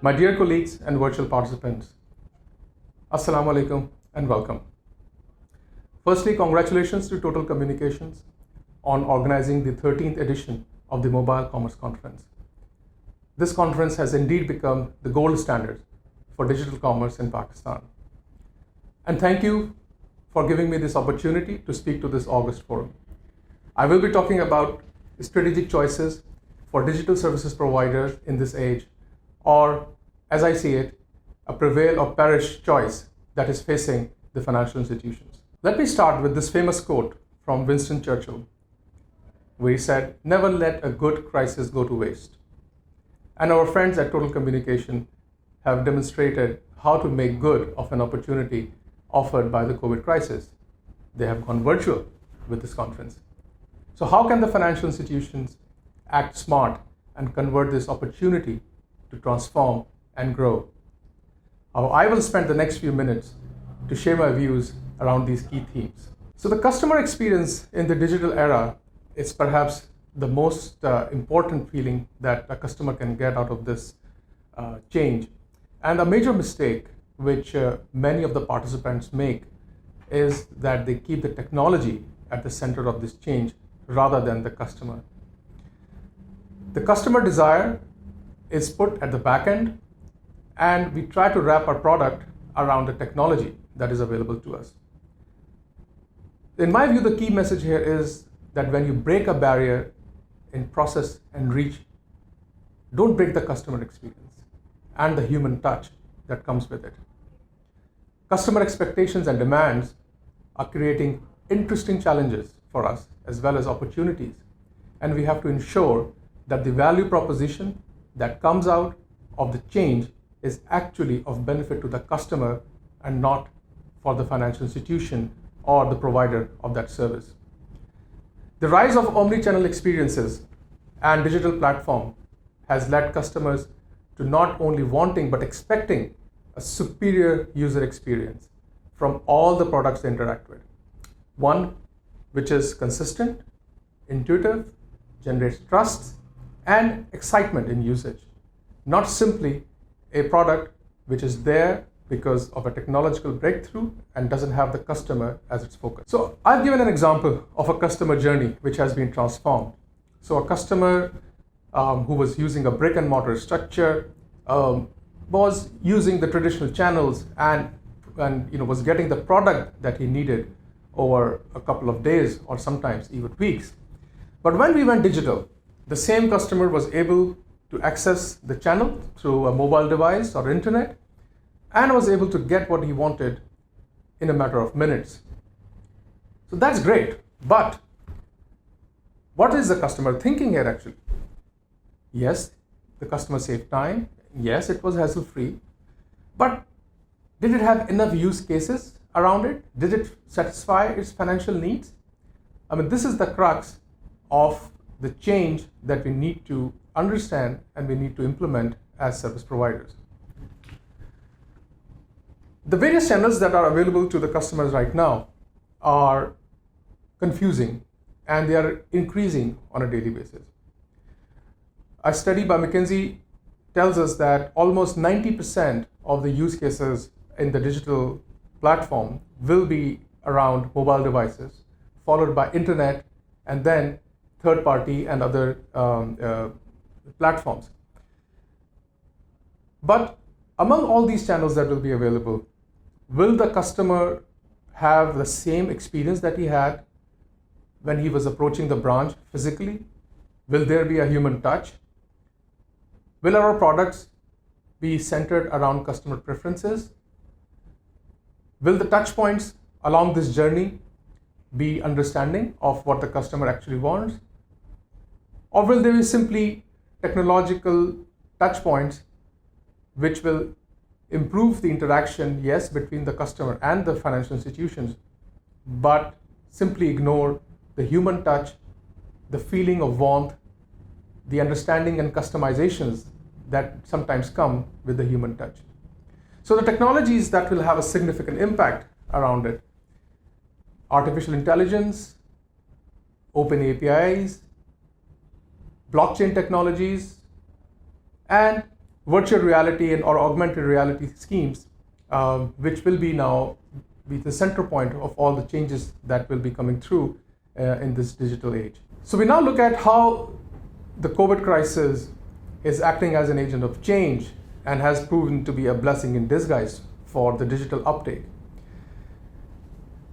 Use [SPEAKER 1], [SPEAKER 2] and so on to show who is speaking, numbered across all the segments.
[SPEAKER 1] My dear colleagues and virtual participants, Assalamu alaikum and welcome. Firstly, congratulations to Total Communications on organizing the 13th edition of the Mobile Commerce Conference. This conference has indeed become the gold standard for digital commerce in Pakistan. And thank you for giving me this opportunity to speak to this August forum. I will be talking about strategic choices for digital services providers in this age, or as I see it, a prevail or perish choice that is facing the financial institutions. Let me start with this famous quote from Winston Churchill, where he said, "Never let a good crisis go to waste." And our friends at Total Communication have demonstrated how to make good of an opportunity offered by the COVID crisis. They have gone virtual with this conference. So how can the financial institutions act smart and convert this opportunity to transform and grow? I will spend the next few minutes to share my views around these key themes. So the customer experience in the digital era is perhaps the most important feeling that a customer can get out of this change. And a major mistake which many of the participants make is that they keep the technology at the center of this change rather than the customer. The customer desire is put at the back end, and we try to wrap our product around the technology that is available to us. In my view, the key message here is that when you break a barrier in process and reach, don't break the customer experience and the human touch that comes with it. Customer expectations and demands are creating interesting challenges for us as well as opportunities, and we have to ensure that the value proposition that comes out of the change is actually of benefit to the customer and not for the financial institution or the provider of that service. The rise of omni-channel experiences and digital platform has led customers to not only wanting but expecting a superior user experience from all the products they interact with. One which is consistent, intuitive, generates trust and excitement in usage, not simply a product which is there because of a technological breakthrough and doesn't have the customer as its focus. So I've given an example of a customer journey which has been transformed. So a customer who was using a brick and mortar structure was using the traditional channels and was getting the product that he needed over a couple of days or sometimes even weeks. But when we went digital, the same customer was able to access the channel through a mobile device or internet and was able to get what he wanted in a matter of minutes. So that's great, but what is the customer thinking here actually? Yes, the customer saved time. Yes, it was hassle-free, but did it have enough use cases around it? Did it satisfy its financial needs? I mean, this is the crux of the change that we need to understand and we need to implement as service providers. The various channels that are available to the customers right now are confusing and they are increasing on a daily basis. A study by McKinsey tells us that almost 90% of the use cases in the digital platform will be around mobile devices, followed by internet, and then third-party and other platforms. But among all these channels that will be available, will the customer have the same experience that he had when he was approaching the branch physically? Will there be a human touch? Will our products be centered around customer preferences? Will the touch points along this journey be understanding of what the customer actually wants? Or will there be simply technological touch points which will improve the interaction, yes, between the customer and the financial institutions, but simply ignore the human touch, the feeling of warmth, the understanding and customizations that sometimes come with the human touch? So the technologies that will have a significant impact around it: artificial intelligence, open APIs, blockchain technologies, and virtual reality and or augmented reality schemes, which will be now be the center point of all the changes that will be coming through in this digital age. So we now look at how the COVID crisis is acting as an agent of change and has proven to be a blessing in disguise for the digital uptake.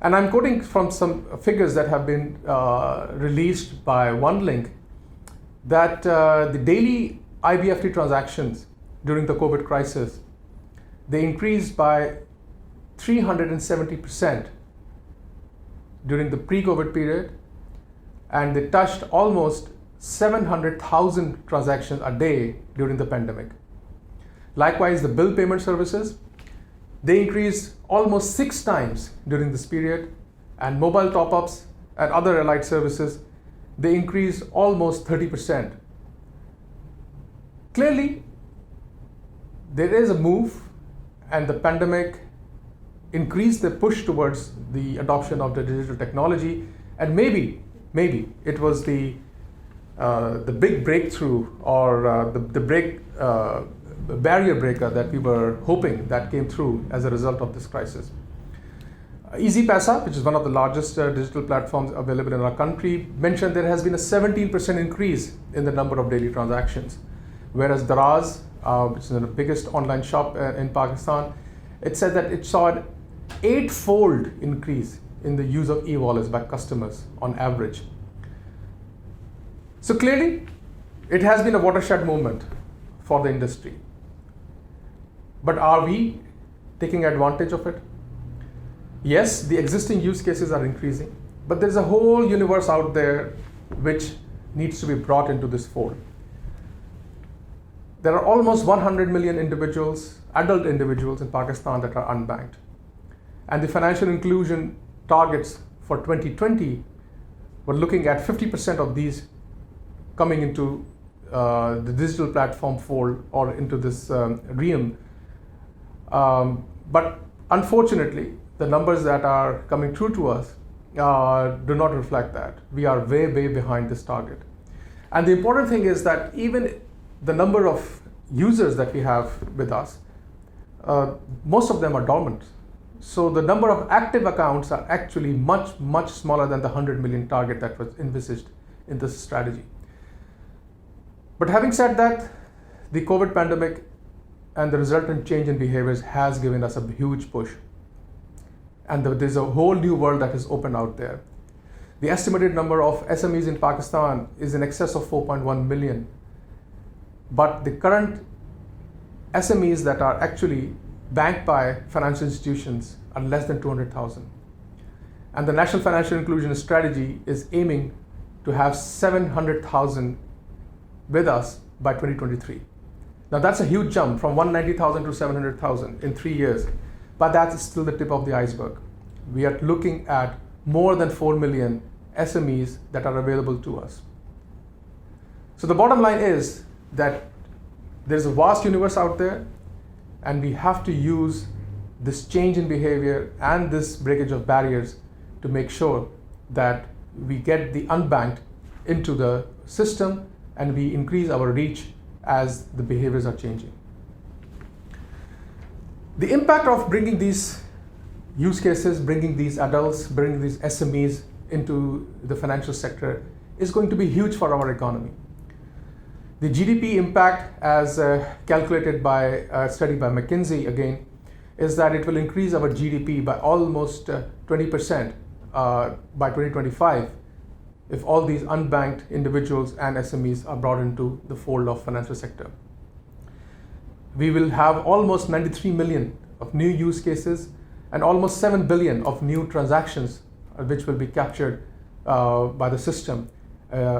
[SPEAKER 1] And I'm quoting from some figures that have been released by OneLink that the daily IBFT transactions during the COVID crisis, they increased by 370% during the pre-COVID period, and they touched almost 700,000 transactions a day during the pandemic. Likewise, the bill payment services, they increased almost 6 times during this period, and mobile top-ups and other allied services, they increased almost 30%. Clearly, there is a move, and the pandemic increased the push towards the adoption of the digital technology, and maybe it was the big breakthrough or the barrier breaker that we were hoping that came through as a result of this crisis. EasyPaisa, which is one of the largest digital platforms available in our country, mentioned there has been a 17% increase in the number of daily transactions, whereas Daraz, which is the biggest online shop in Pakistan, it said that it saw an 8-fold increase in the use of e-wallets by customers on average. So clearly, it has been a watershed moment for the industry. But are we taking advantage of it? Yes, the existing use cases are increasing, but there's a whole universe out there which needs to be brought into this fold. There are almost 100 million individuals, adult individuals in Pakistan that are unbanked. And the financial inclusion targets for 2020 were looking at 50% of these coming into the digital platform fold or into this realm. But unfortunately, the numbers that are coming through to us do not reflect that. We are way behind this target. And the important thing is that even the number of users that we have with us, most of them are dormant. So the number of active accounts are actually much smaller than the 100 million target that was envisaged in this strategy. But having said that, the COVID pandemic and the resultant change in behaviors has given us a huge push. And there's a whole new world that is open out there. The estimated number of SMEs in Pakistan is in excess of 4.1 million. But the current SMEs that are actually banked by financial institutions are less than 200,000. And the National Financial Inclusion Strategy is aiming to have 700,000 with us by 2023. Now that's a huge jump from 190,000 to 700,000 in 3 years, but that's still the tip of the iceberg. We are looking at more than 4 million SMEs that are available to us. So the bottom line is that there's a vast universe out there, and we have to use this change in behavior and this breakage of barriers to make sure that we get the unbanked into the system and we increase our reach as the behaviors are changing. The impact of bringing these use cases, bringing these adults, bringing these SMEs into the financial sector is going to be huge for our economy. The GDP impact, as calculated by a study by McKinsey again, is that it will increase our GDP by almost 20% by 2025 if all these unbanked individuals and SMEs are brought into the fold of financial sector. We will have almost 93 million of new use cases and almost 7 billion of new transactions which will be captured by the system,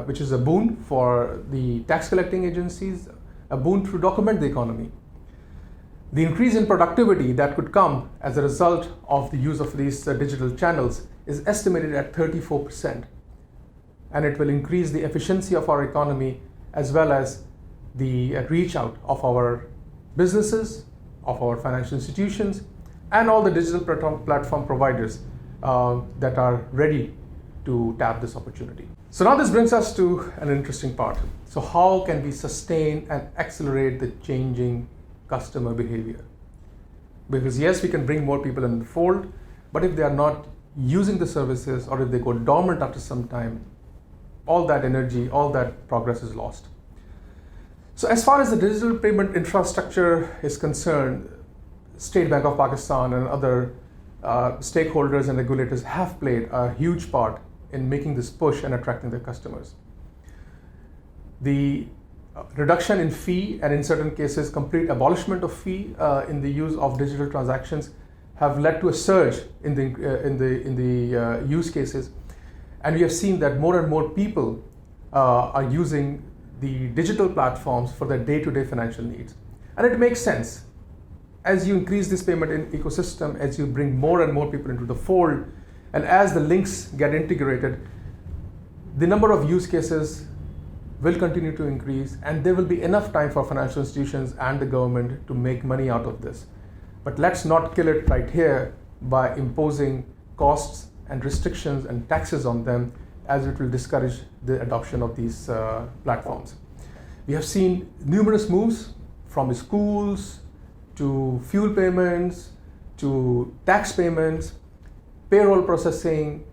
[SPEAKER 1] which is a boon for the tax collecting agencies, a boon to document the economy. The increase in productivity that could come as a result of the use of these digital channels is estimated at 34%. And it will increase the efficiency of our economy as well as the reach out of our businesses, of our financial institutions, and all the digital platform providers that are ready to tap this opportunity. So now this brings us to an interesting part. So how can we sustain and accelerate the changing customer behavior? Because yes, we can bring more people in the fold, but if they are not using the services or if they go dormant after some time, all that energy, all that progress is lost. So as far as the digital payment infrastructure is concerned, State Bank of Pakistan and other stakeholders and regulators have played a huge part in making this push and attracting their customers. The reduction in fee and in certain cases complete abolishment of fee in the use of digital transactions have led to a surge in the use cases, and we have seen that more and more people are using the digital platforms for their day-to-day financial needs. And it makes sense. As you increase this payment ecosystem, as you bring more and more people into the fold, and as the links get integrated, the number of use cases will continue to increase, and there will be enough time for financial institutions and the government to make money out of this. But let's not kill it right here by imposing costs and restrictions and taxes on them, as it will discourage the adoption of these platforms. We have seen numerous moves from schools to fuel payments to tax payments, payroll processing,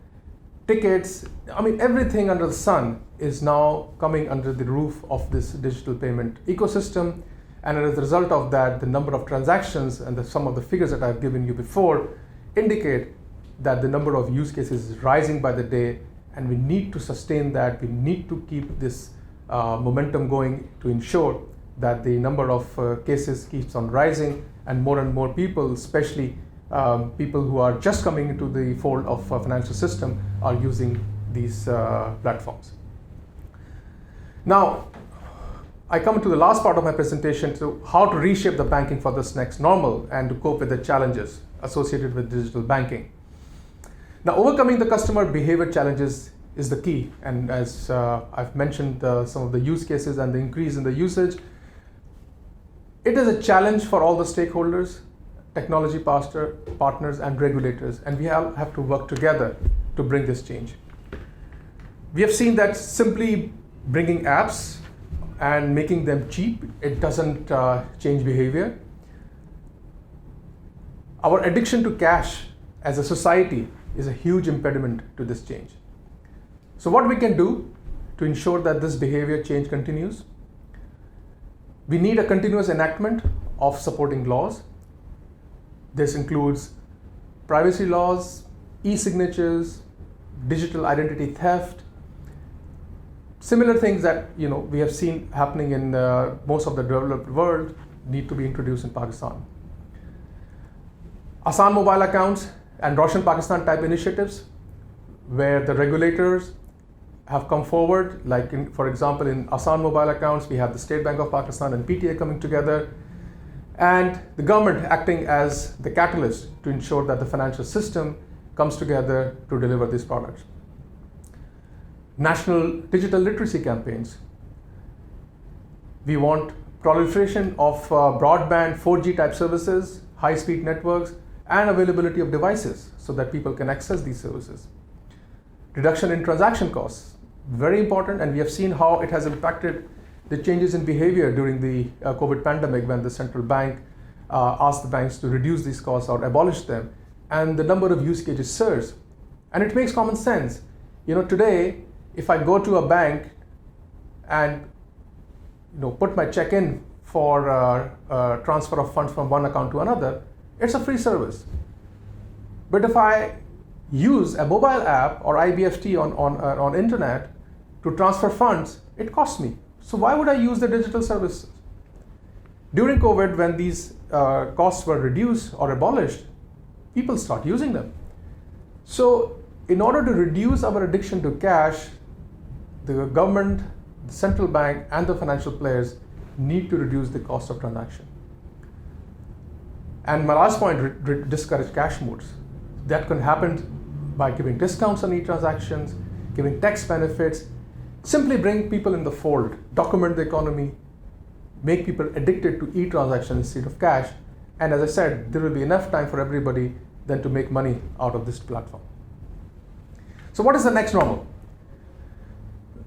[SPEAKER 1] tickets. I mean, everything under the sun is now coming under the roof of this digital payment ecosystem. And as a result of that, the number of transactions and some of the figures that I've given you before indicate that the number of use cases is rising by the day, and we need to sustain that. We need to keep this momentum going to ensure that the number of cases keeps on rising, and more people, especially people who are just coming into the fold of financial system, are using these platforms. Now, I come to the last part of my presentation, to how to reshape the banking for this next normal and to cope with the challenges associated with digital banking. Now, overcoming the customer behavior challenges is the key, and as I've mentioned some of the use cases and the increase in the usage, it is a challenge for all the stakeholders, technology partners and regulators, and we have to work together to bring this change. We have seen that simply bringing apps and making them cheap, it doesn't change behavior. Our addiction to cash as a society is a huge impediment to this change. So what we can do to ensure that this behavior change continues? We need a continuous enactment of supporting laws. This includes privacy laws, e-signatures, digital identity theft, similar things that we have seen happening in most of the developed world need to be introduced in Pakistan. Asan mobile accounts and Roshan Pakistan type initiatives, where the regulators have come forward, like for example in Asan mobile accounts, we have the State Bank of Pakistan and PTA coming together, and the government acting as the catalyst to ensure that the financial system comes together to deliver these products. National digital literacy campaigns. We want proliferation of broadband 4G type services, high-speed networks, and availability of devices so that people can access these services. Reduction in transaction costs, very important, and we have seen how it has impacted the changes in behavior during the COVID pandemic, when the central bank asked the banks to reduce these costs or abolish them, and the number of use cases surged. And it makes common sense. Today, if I go to a bank and put my check in for transfer of funds from one account to another, it's a free service. But if I use a mobile app or IBFT on internet to transfer funds, it costs me. So why would I use the digital services? During COVID, when these costs were reduced or abolished, people start using them. So in order to reduce our addiction to cash, the government, the central bank, and the financial players need to reduce the cost of transaction. And my last point, discourage cash modes. That can happen by giving discounts on e-transactions, giving tax benefits, simply bring people in the fold, document the economy, make people addicted to e-transactions instead of cash. And as I said, there will be enough time for everybody then to make money out of this platform. So what is the next normal?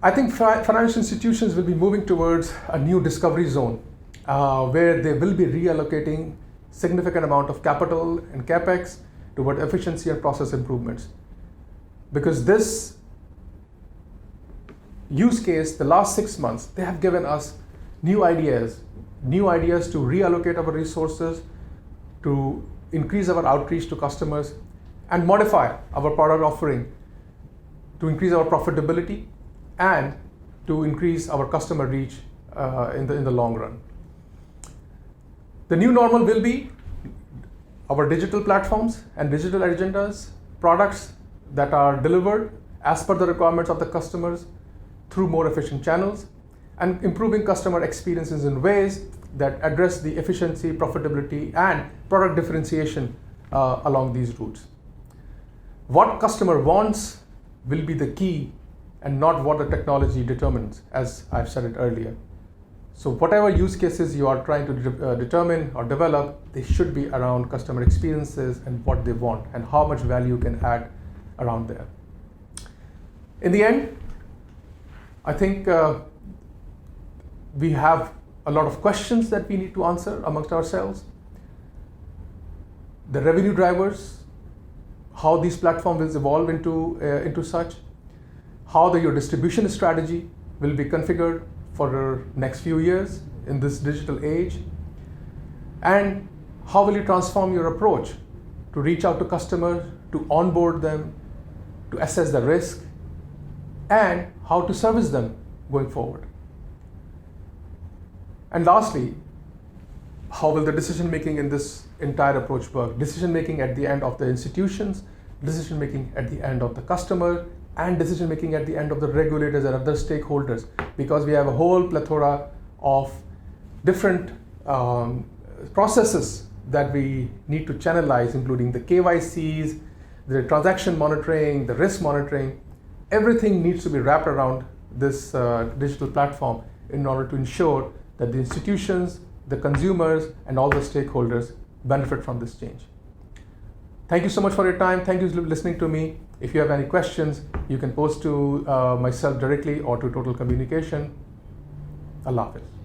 [SPEAKER 1] I think financial institutions will be moving towards a new discovery zone where they will be reallocating significant amount of capital and capex toward efficiency and process improvements. Because this use case, the last 6 months, they have given us new ideas to reallocate our resources, to increase our outreach to customers, and modify our product offering to increase our profitability and to increase our customer reach in the long run. The new normal will be our digital platforms and digital agendas, products that are delivered as per the requirements of the customers through more efficient channels, and improving customer experiences in ways that address the efficiency, profitability, and product differentiation along these routes. What customer wants will be the key and not what the technology determines, as I've said it earlier. So whatever use cases you are trying to determine or develop, they should be around customer experiences and what they want and how much value you can add around there. In the end, I think we have a lot of questions that we need to answer amongst ourselves. The revenue drivers, how these platforms will evolve into such, how your distribution strategy will be configured for the next few years in this digital age, and how will you transform your approach to reach out to customers, to onboard them, to assess the risk, and how to service them going forward. And lastly, how will the decision making in this entire approach work? Decision making at the end of the institutions, decision making at the end of the customer, and decision making at the end of the regulators and other stakeholders, because we have a whole plethora of different processes that we need to channelize, including the KYCs, the transaction monitoring, the risk monitoring. Everything needs to be wrapped around this digital platform in order to ensure that the institutions, the consumers, and all the stakeholders benefit from this change. Thank you so much for your time. Thank you for listening to me. If you have any questions, you can post to myself directly or to Total Communication. Allah Hafiz.